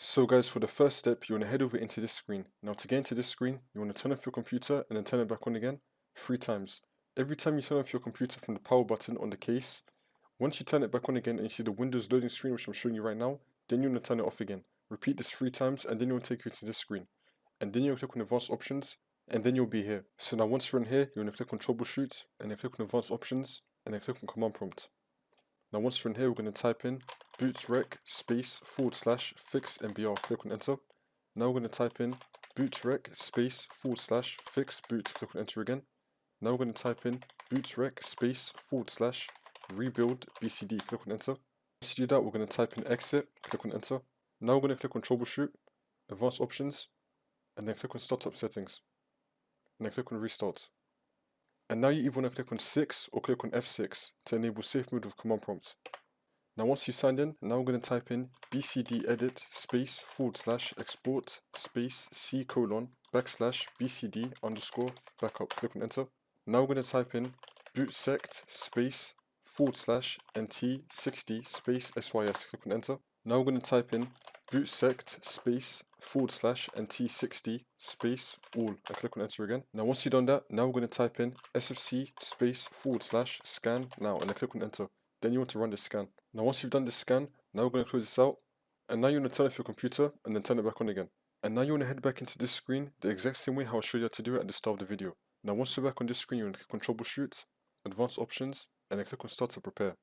So guys, for the first step, you want to head over into this screen. Now to get into this screen, you want to turn off your computer and then turn it back on again 3 times. Every time you turn off your computer from the power button on the case, once you turn it back on again and you see the Windows loading screen, which I'm showing you right now, then you want to turn it off again. Repeat this 3 times and then it will take you to this screen. And then you'll click on Advanced Options and then you'll be here. So now once you're in here, you want to click on Troubleshoot and then click on Advanced Options and then click on Command Prompt. Now once you're in here, we're going to type in bootrec space / fix mbr. Click on enter. Now we're going to type in bootrec space / fix boot. Click on enter again. Now we're going to type in bootrec space / rebuild BCD. Click on enter. Once you do that, we're going to type in exit. Click on enter. Now we're going to click on troubleshoot, advanced options, and then click on startup settings. And then click on restart. And now you either want to click on 6 or click on F6 to enable safe mode with command prompt. Now once you signed in, now we're going to type in bcd edit space / export space c : /bcd _ backup. Click on enter. Now we're going to type in bootsect space / nt60 space sys. Click on enter. Now we're going to type in bootsect space / nt60 space all and click on enter again. Now once you've done that, now we're going to type in sfc space / scan now and then click on enter. Then you want to run this scan. Now once you've done this scan, now we're going to close this out, and now you want to turn off your computer and then turn it back on again. And now you want to head back into this screen the exact same way how I showed you how to do it at the start of the video. Now once you're back on this screen, you want to click on troubleshoot, advanced options, and then click on start to prepare.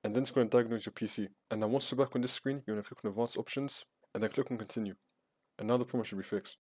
And then it's going to diagnose your PC. And now once you're back on this screen, you want to click on advanced options and then click on continue. And now the problem should be fixed.